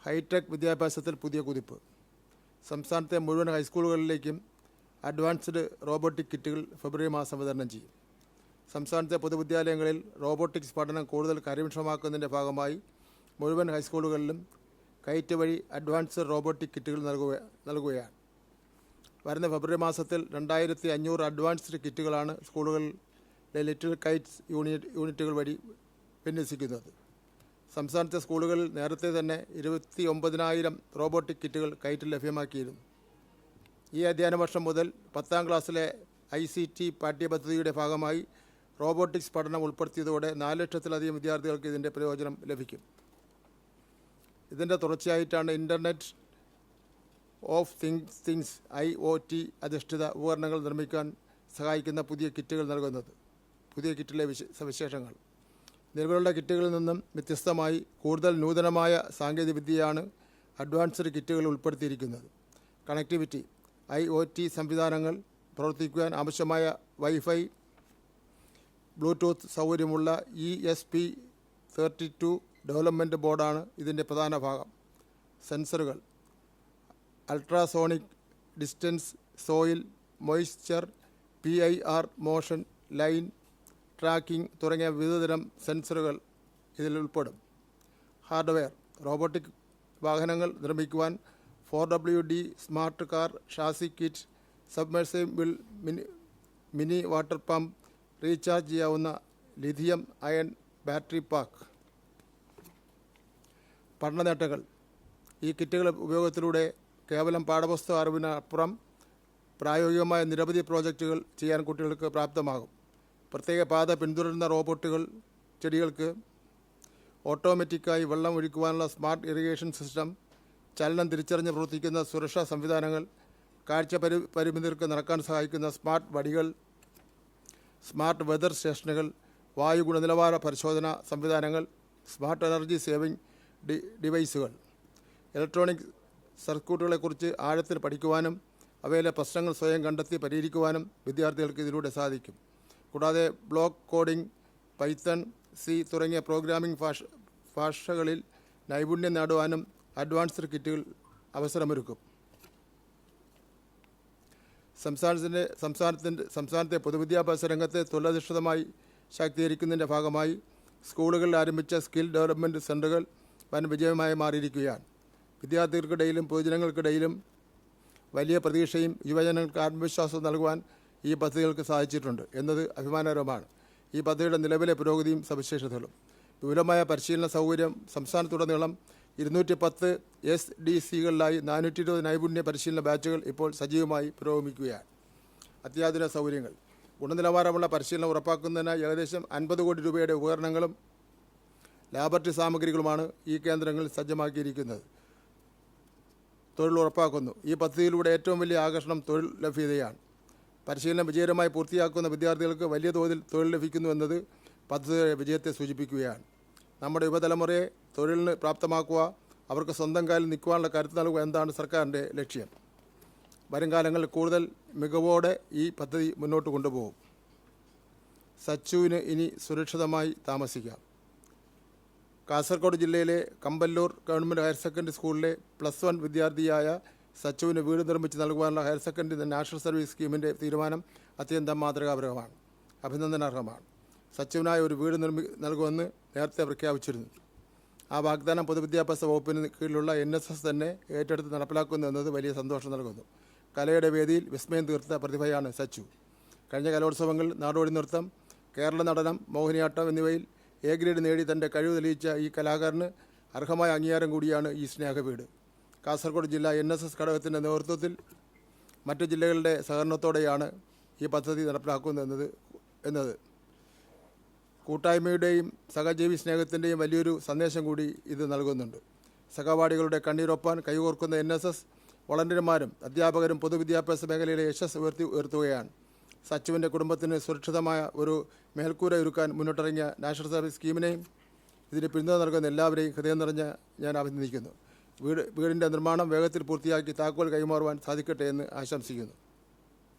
Hi tech വിദ്യാഭ്യാസത്തിൽ പുതിയ കുതിപ്പ്. സംസ്ഥാനത്തെ മുഴുവൻ ഹൈസ്കൂളുകളിലേക്കും അഡ്വാൻസ്ഡ് റോബോട്ടിക് കിറ്റുകൾ ഫെബ്രുവരി മാസം വിതരണം ചെയ്യും. സംസ്ഥാനത്തെ പൊതുവിദ്യാലയങ്ങളിൽ റോബോട്ടിക്സ് പഠനം കൂടുതൽ കാര്യക്ഷമമാക്കുന്നതിൻ്റെ ഭാഗമായി മുഴുവൻ ഹൈസ്കൂളുകളിലും കൈറ്റ് വഴി അഡ്വാൻസ്ഡ് റോബോട്ടിക് കിറ്റുകൾ നൽകുകയാണ്. വരുന്ന ഫെബ്രുവരി മാസത്തിൽ 2500 അഡ്വാൻസ്ഡ് കിറ്റുകളാണ് സ്കൂളുകളിലെ ലിറ്റിൽ കൈറ്റ്സ് യൂണിറ്റുകൾ വഴി വിന്യസിക്കുന്നത്. സംസ്ഥാനത്തെ സ്കൂളുകളിൽ നേരത്തെ തന്നെ 29,000 റോബോട്ടിക് കിറ്റുകൾ കൈറ്റിൽ ലഭ്യമാക്കിയിരുന്നു. ഈ അധ്യയന വർഷം മുതൽ 10ാം ക്ലാസ്സിലെ ICT പാഠ്യപദ്ധതിയുടെ ഭാഗമായി റോബോട്ടിക്സ് പഠനം ഉൾപ്പെടുത്തിയതോടെ 4 ലക്ഷത്തിലധികം വിദ്യാർത്ഥികൾക്ക് ഇതിൻ്റെ പ്രയോജനം ലഭിക്കും. ഇതിൻ്റെ തുടർച്ചയായിട്ടാണ് ഇൻ്റർനെറ്റ് ഓഫ് തിങ്സ് IoT അധിഷ്ഠിത ഉപകരണങ്ങൾ നിർമ്മിക്കാൻ സഹായിക്കുന്ന പുതിയ കിറ്റുകൾ നൽകുന്നത്. പുതിയ കിറ്റിലെ സവിശേഷങ്ങൾ: നിലവിലുള്ള കിറ്റുകളിൽ നിന്നും വ്യത്യസ്തമായി കൂടുതൽ നൂതനമായ സാങ്കേതികവിദ്യയാണ് അഡ്വാൻസ്ഡ് കിറ്റുകൾ ഉൾപ്പെടുത്തിയിരിക്കുന്നത്. കണക്ടിവിറ്റി: IoT സംവിധാനങ്ങൾ പ്രവർത്തിക്കുവാൻ ആവശ്യമായ വൈഫൈ, ബ്ലൂടൂത്ത് സൗകര്യമുള്ള ESP32 ഡെവലപ്മെൻറ്റ് ബോർഡാണ് ഇതിൻ്റെ പ്രധാന ഭാഗം. സെൻസറുകൾ: ultrasonic distance, soil moisture, PIR motion, line tracking തുടങ്ങിയ വിവിധതരം സെൻസറുകൾ ഇതിൽ ഉൾപ്പെടും. ഹാർഡ്വെയർ: റോബോട്ടിക് വാഹനങ്ങൾ നിർമ്മിക്കുവാൻ 4WD smart car chassis kit, submersible mini water pump, recharge ചെയ്യാവുന്ന ലിഥിയം അയൺ ബാറ്ററി പാക്ക്. പഠന നേട്ടങ്ങൾ: ഈ കിറ്റുകളുടെ ഉപയോഗത്തിലൂടെ കേവലം പാഠപുസ്തക അറിവിനപ്പുറം പ്രായോഗികമായ നിരവധി പ്രോജക്റ്റുകൾ ചെയ്യാൻ കുട്ടികൾക്ക് പ്രാപ്തമാകും. പ്രത്യേക പാത പിന്തുടരുന്ന റോബോട്ടുകൾ, ചെടികൾക്ക് ഓട്ടോമാറ്റിക്കായി വെള്ളം ഒഴിക്കുവാനുള്ള സ്മാർട്ട് ഇറിഗേഷൻ സിസ്റ്റം, ചലനം തിരിച്ചറിഞ്ഞ് പ്രവർത്തിക്കുന്ന സുരക്ഷാ സംവിധാനങ്ങൾ, കാഴ്ച പരിമിതർക്ക് നടക്കാൻ സഹായിക്കുന്ന സ്മാർട്ട് വടികൾ, സ്മാർട്ട് വെതർ സ്റ്റേഷനുകൾ, വായു ഗുണനിലവാര പരിശോധന സംവിധാനങ്ങൾ, സ്മാർട്ട് എനർജി സേവിംഗ് ഡിവൈസുകൾ. ഇലക്ട്രോണിക് സർക്യൂട്ടുകളെക്കുറിച്ച് ആഴത്തിൽ പഠിക്കുവാനും അവയിലെ പ്രശ്നങ്ങൾ സ്വയം കണ്ടെത്തി പരിഹരിക്കുവാനും വിദ്യാർത്ഥികൾക്ക് ഇതിലൂടെ സാധിക്കും. കൂടാതെ ബ്ലോക്ക് കോഡിംഗ്, പൈത്തൺ, C തുടങ്ങിയ പ്രോഗ്രാമിംഗ് ഭാഷകളിൽ നൈപുണ്യം നേടുവാനും അഡ്വാൻസ്ഡ് കിറ്റുകൾ അവസരമൊരുക്കും. സംസ്ഥാനത്തെ പൊതുവിദ്യാഭ്യാസ രംഗത്തെ തൊഴിലധിഷ്ഠിതമായി ശാക്തീകരിക്കുന്നതിൻ്റെ ഭാഗമായി സ്കൂളുകളിൽ ആരംഭിച്ച സ്കിൽ ഡെവലപ്മെൻറ്റ് സെൻ്ററുകൾ വൻ വിജയമായി മാറിയിരിക്കുകയാണ്. വിദ്യാർത്ഥികൾക്കിടയിലും പൊതുജനങ്ങൾക്കിടയിലും വലിയ പ്രതീക്ഷയും യുവജനങ്ങൾക്ക് ആത്മവിശ്വാസവും നൽകുവാൻ ഈ പദ്ധതികൾക്ക് സാധിച്ചിട്ടുണ്ട് എന്നത് അഭിമാനകരമാണ്. ഈ പദ്ധതിയുടെ നിലവിലെ പുരോഗതിയും സവിശേഷതകളും: വിപുലമായ പരിശീലന സൗകര്യം: സംസ്ഥാനത്തുടനീളം 210 SDCകളിലായി 420 നൈപുണ്യ പരിശീലന ബാച്ചുകൾ ഇപ്പോൾ സജീവമായി പുരോഗമിക്കുകയാണ്. അത്യാധുനിക സൗകര്യങ്ങൾ: ഗുണനിലവാരമുള്ള പരിശീലനം ഉറപ്പാക്കുന്നതിനായി ഏകദേശം 50 കോടി രൂപയുടെ ഉപകരണങ്ങളും ലാബറട്ടറി സാമഗ്രികളുമാണ് ഈ കേന്ദ്രങ്ങളിൽ സജ്ജമാക്കിയിരിക്കുന്നത്. തൊഴിൽ ഉറപ്പാക്കുന്നു: ഈ പദ്ധതിയിലൂടെ ഏറ്റവും വലിയ ആകർഷണം തൊഴിൽ ലഭ്യതയാണ്. പരിശീലനം വിജയകരമായി പൂർത്തിയാക്കുന്ന വിദ്യാർത്ഥികൾക്ക് വലിയ തോതിൽ തൊഴിൽ ലഭിക്കുന്നു എന്നത് പദ്ധതിയുടെ വിജയത്തെ സൂചിപ്പിക്കുകയാണ്. നമ്മുടെ യുവതലമുറയെ തൊഴിലിന് പ്രാപ്തമാക്കുക, അവർക്ക് സ്വന്തം കാലിൽ നിൽക്കുവാനുള്ള കരുത്ത് നൽകുക എന്നതാണ് സർക്കാരിൻ്റെ ലക്ഷ്യം. വരും കാലങ്ങളിൽ കൂടുതൽ മികവോടെ ഈ പദ്ധതി മുന്നോട്ട് കൊണ്ടുപോകും. സച്ചുവിന് ഇനി സുരക്ഷിതമായി താമസിക്കാം. കാസർഗോഡ് ജില്ലയിലെ കമ്പല്ലൂർ ഗവൺമെൻറ് ഹയർ സെക്കൻഡറി സ്കൂളിലെ +1 വിദ്യാർത്ഥിയായ സച്ചുവിന് വീട് നിർമ്മിച്ച് നൽകുവാനുള്ള ഹയർ സെക്കൻഡറി നാഷണൽ സർവീസ് സ്കീമിൻ്റെ തീരുമാനം അത്യന്തം മാതൃകാപരമാണ്, അഭിനന്ദനാർഹമാണ്. സച്ചുവിനായി ഒരു വീട് നൽകുമെന്ന് നേരത്തെ പ്രഖ്യാപിച്ചിരുന്നു. ആ വാഗ്ദാനം പൊതുവിദ്യാഭ്യാസ വകുപ്പിന് കീഴിലുള്ള NSS തന്നെ ഏറ്റെടുത്ത് നടപ്പിലാക്കുന്നു എന്നത് വലിയ സന്തോഷം നൽകുന്നു. കലയുടെ വേദിയിൽ വിസ്മയം തീർത്ത പ്രതിഭയാണ് സച്ചു. കഴിഞ്ഞ കലോത്സവങ്ങളിൽ നാടോടി നൃത്തം, കേരള നടനം, മോഹിനിയാട്ടം എന്നിവയിൽ A ഗ്രേഡ് നേടി തൻ്റെ കഴിവ് തെളിയിച്ച ഈ കലാകാരന് അർഹമായ അംഗീകാരം കൂടിയാണ് ഈ സ്നേഹവീട്. കാസർഗോഡ് ജില്ലാ NSS ഘടകത്തിൻ്റെ നേതൃത്വത്തിൽ മറ്റ് ജില്ലകളുടെ സഹകരണത്തോടെയാണ് ഈ പദ്ധതി നടപ്പിലാക്കുന്നത് എന്നത് കൂട്ടായ്മയുടെയും സഹജീവി സ്നേഹത്തിൻ്റെയും വലിയൊരു സന്ദേശം കൂടി ഇത് നൽകുന്നുണ്ട്. സഹപാഠികളുടെ കണ്ണീരൊപ്പാൻ കൈകോർക്കുന്ന NSS വളണ്ടിയർമാരും അധ്യാപകരും പൊതുവിദ്യാഭ്യാസ മേഖലയിലെ യശസ് ഉയർത്തുകയാണ്. സച്ചുവിൻ്റെ കുടുംബത്തിന് സുരക്ഷിതമായ ഒരു മേൽക്കൂര ഒരുക്കാൻ മുന്നോട്ടിറങ്ങിയ നാഷണൽ സർവീസ് സ്കീമിനെയും ഇതിന് പിന്തുണ നൽകുന്ന എല്ലാവരെയും ഹൃദയം നിറഞ്ഞ ഞാൻ അഭിനന്ദിക്കുന്നു. വീടിൻ്റെ നിർമ്മാണം വേഗത്തിൽ പൂർത്തിയാക്കി താക്കോൽ കൈമാറുവാൻ സാധിക്കട്ടെ എന്ന് ആശംസിക്കുന്നു.